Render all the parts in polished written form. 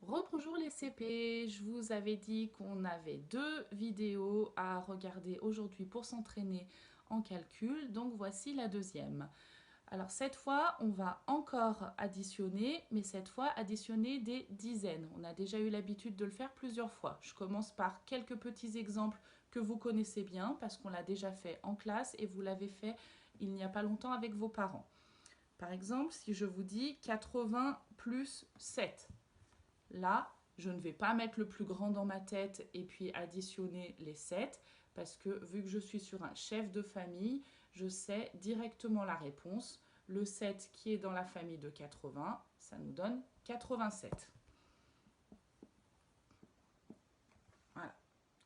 Rebonjour les CP, je vous avais dit qu'on avait deux vidéos à regarder aujourd'hui pour s'entraîner en calcul, donc voici la deuxième. Alors cette fois, on va encore additionner, mais cette fois additionner des dizaines. On a déjà eu l'habitude de le faire plusieurs fois. Je commence par quelques petits exemples que vous connaissez bien parce qu'on l'a déjà fait en classe et vous l'avez fait il n'y a pas longtemps avec vos parents. Par exemple, si je vous dis 80 plus 7. Là, je ne vais pas mettre le plus grand dans ma tête et puis additionner les 7 parce que vu que je suis sur un chef de famille, je sais directement la réponse. Le 7 qui est dans la famille de 80, ça nous donne 87. Voilà,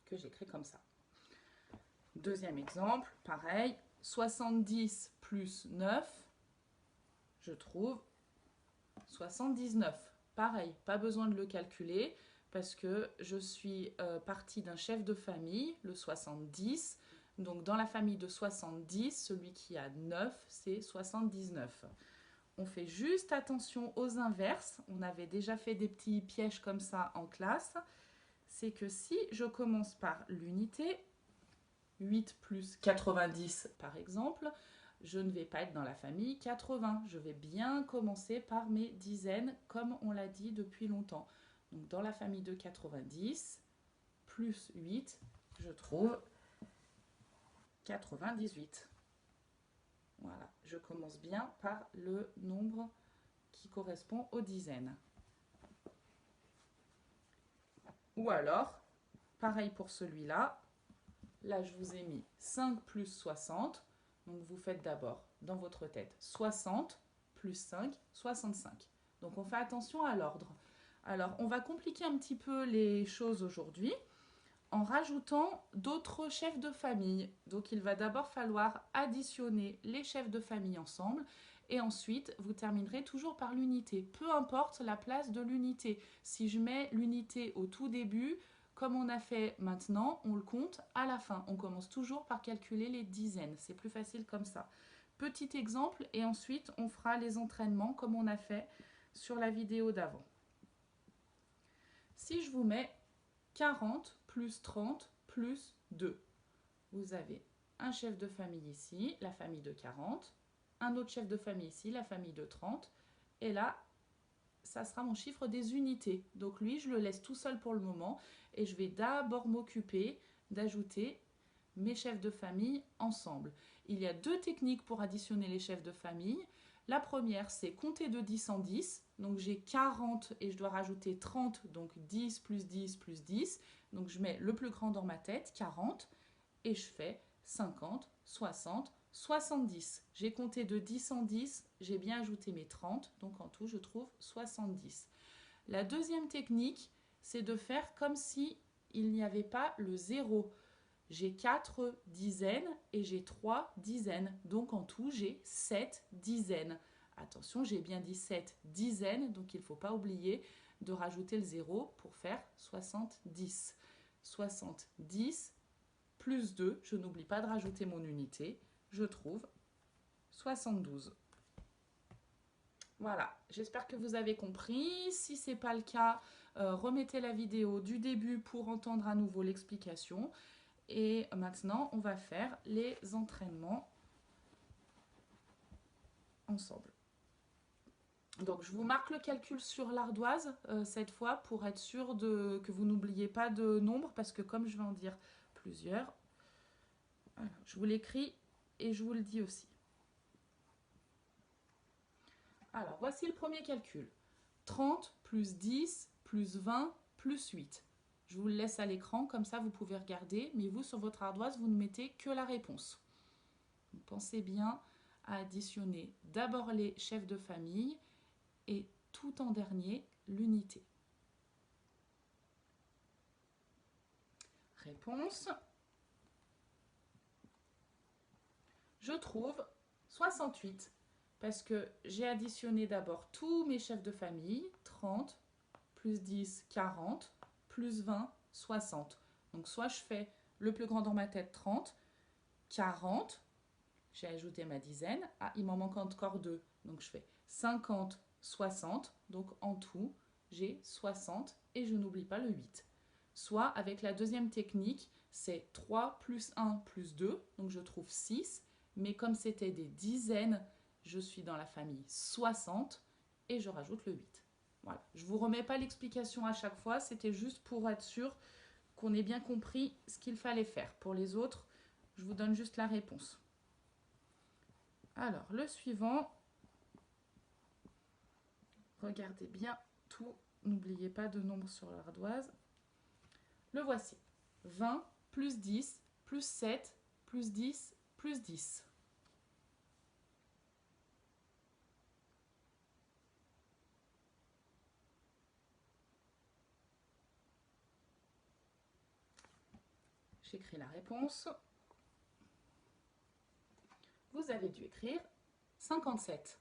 que j'écris comme ça. Deuxième exemple, pareil, 70 plus 9, je trouve 79. Pareil, pas besoin de le calculer parce que je suis partie d'un chef de famille, le 70. Donc dans la famille de 70, celui qui a 9, c'est 79. On fait juste attention aux inverses. On avait déjà fait des petits pièges comme ça en classe. C'est que si je commence par l'unité, 8 plus 90 par exemple, je ne vais pas être dans la famille 80. Je vais bien commencer par mes dizaines comme on l'a dit depuis longtemps. Donc dans la famille de 90, plus 8, je trouve 98. Voilà, je commence bien par le nombre qui correspond aux dizaines. Ou alors, pareil pour celui-là, là je vous ai mis 5 plus 60. Donc vous faites d'abord dans votre tête 60 plus 5, 65. Donc on fait attention à l'ordre. Alors on va compliquer un petit peu les choses aujourd'hui en rajoutant d'autres chefs de famille. Donc il va d'abord falloir additionner les chefs de famille ensemble et ensuite vous terminerez toujours par l'unité. Peu importe la place de l'unité. Si je mets l'unité au tout début, comme on a fait maintenant, on le compte à la fin. On commence toujours par calculer les dizaines. C'est plus facile comme ça. Petit exemple et ensuite on fera les entraînements comme on a fait sur la vidéo d'avant. Si je vous mets 40 plus 30 plus 2. Vous avez un chef de famille ici, la famille de 40, un autre chef de famille ici, la famille de 30, et là, ça sera mon chiffre des unités. Donc lui, je le laisse tout seul pour le moment, et je vais d'abord m'occuper d'ajouter mes chefs de famille ensemble. Il y a deux techniques pour additionner les chefs de famille. La première, c'est compter de 10 en 10. Donc j'ai 40 et je dois rajouter 30, donc 10 plus 10 plus 10. Donc je mets le plus grand dans ma tête, 40, et je fais 50, 60, 70. J'ai compté de 10 en 10, j'ai bien ajouté mes 30, donc en tout je trouve 70. La deuxième technique, c'est de faire comme si il n'y avait pas le zéro. J'ai 4 dizaines et j'ai 3 dizaines. Donc en tout, j'ai 7 dizaines. Attention, j'ai bien dit 7 dizaines, donc il ne faut pas oublier de rajouter le 0 pour faire 70. 70 plus 2, je n'oublie pas de rajouter mon unité, je trouve 72. Voilà, j'espère que vous avez compris. Si ce n'est pas le cas, remettez la vidéo du début pour entendre à nouveau l'explication. Et maintenant, on va faire les entraînements ensemble. Donc, je vous marque le calcul sur l'ardoise cette fois pour être sûr que vous n'oubliez pas de nombre parce que comme je vais en dire plusieurs, alors, je vous l'écris et je vous le dis aussi. Alors, voici le premier calcul. 30 plus 10 plus 20 plus 8. Je vous le laisse à l'écran, comme ça vous pouvez regarder, mais vous, sur votre ardoise, vous ne mettez que la réponse. Donc, pensez bien à additionner d'abord les chefs de famille et tout en dernier, l'unité. Réponse. Je trouve 68 parce que j'ai additionné d'abord tous mes chefs de famille, 30 plus 10, 40, plus 20, 60. Donc soit je fais le plus grand dans ma tête, 30, 40, j'ai ajouté ma dizaine, ah il m'en manque encore deux, donc je fais 50, 60, donc en tout j'ai 60 et je n'oublie pas le 8. Soit avec la deuxième technique, c'est 3 plus 1 plus 2, donc je trouve 6, mais comme c'était des dizaines, je suis dans la famille 60 et je rajoute le 8. Voilà, je ne vous remets pas l'explication à chaque fois, c'était juste pour être sûr qu'on ait bien compris ce qu'il fallait faire. Pour les autres, je vous donne juste la réponse. Alors, le suivant, regardez bien tout, n'oubliez pas de nombre sur l'ardoise. Le voici. 20 plus 10 plus 7 plus 10 plus 10. J'écris la réponse. Vous avez dû écrire 57.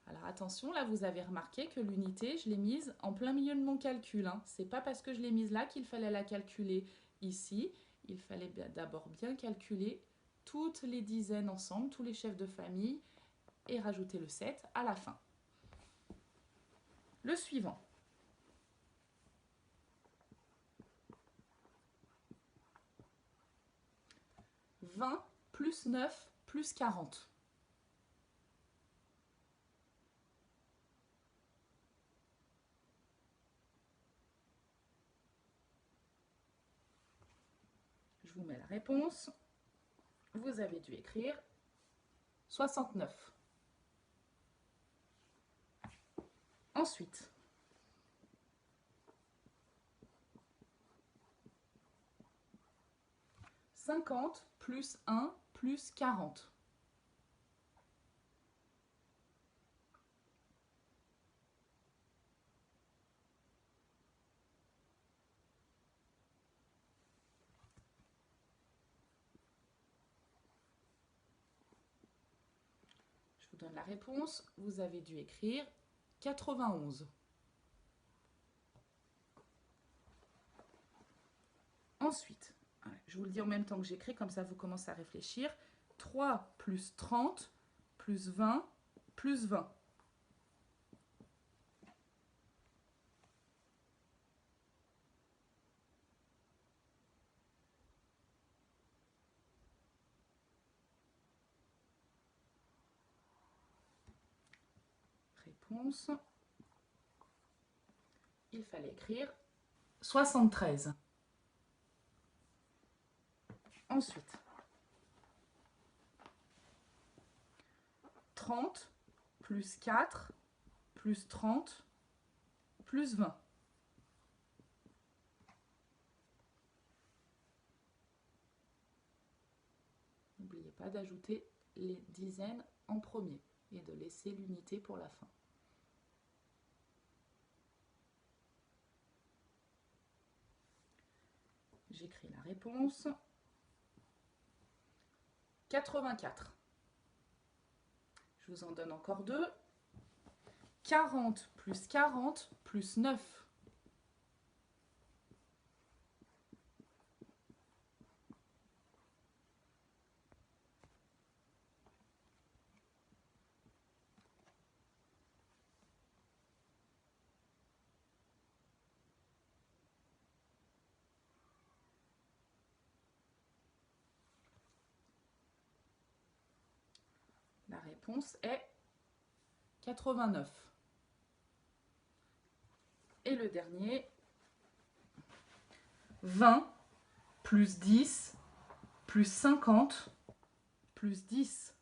Alors attention, là vous avez remarqué que l'unité, je l'ai mise en plein milieu de mon calcul. C'est pas parce que je l'ai mise là qu'il fallait la calculer ici. Il fallait d'abord bien calculer toutes les dizaines ensemble, tous les chefs de famille, et rajouter le 7 à la fin. Le suivant. « 20 plus 9 plus 40. » Je vous mets la réponse. Vous avez dû écrire 69. Ensuite, « 50 plus 1 plus 40. » Je vous donne la réponse. Vous avez dû écrire 91. Ensuite, je vous le dis en même temps que j'écris, comme ça vous commencez à réfléchir. 3 plus 30 plus 20 plus 20. Réponse. Il fallait écrire 73. Ensuite, 30 plus 4 plus 30 plus 20. N'oubliez pas d'ajouter les dizaines en premier et de laisser l'unité pour la fin. J'écris la réponse. 84. Je vous en donne encore deux. 40 plus 40 plus 9. La réponse est 89. Et le dernier, 20 plus 10 plus 50 plus 10.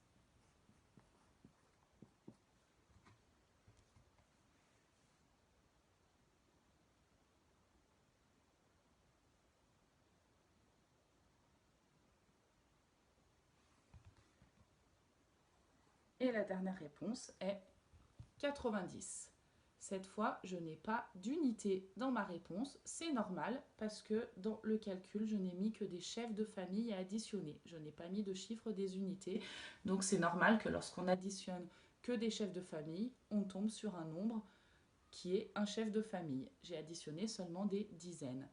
Et la dernière réponse est 90. Cette fois, je n'ai pas d'unité dans ma réponse. C'est normal parce que dans le calcul, je n'ai mis que des chefs de famille à additionner. Je n'ai pas mis de chiffre des unités. Donc c'est normal que lorsqu'on additionne que des chefs de famille, on tombe sur un nombre qui est un chef de famille. J'ai additionné seulement des dizaines.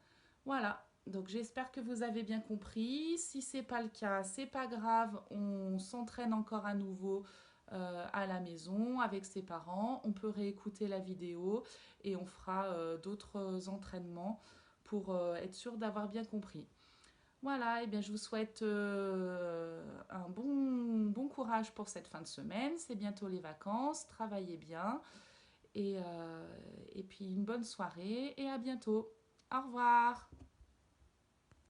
Voilà, donc j'espère que vous avez bien compris. Si ce n'est pas le cas, c'est pas grave, on s'entraîne encore à nouveau à la maison avec ses parents. On peut réécouter la vidéo et on fera d'autres entraînements pour être sûr d'avoir bien compris. Voilà, et bien je vous souhaite un bon courage pour cette fin de semaine. C'est bientôt les vacances, travaillez bien et puis une bonne soirée et à bientôt. Au revoir.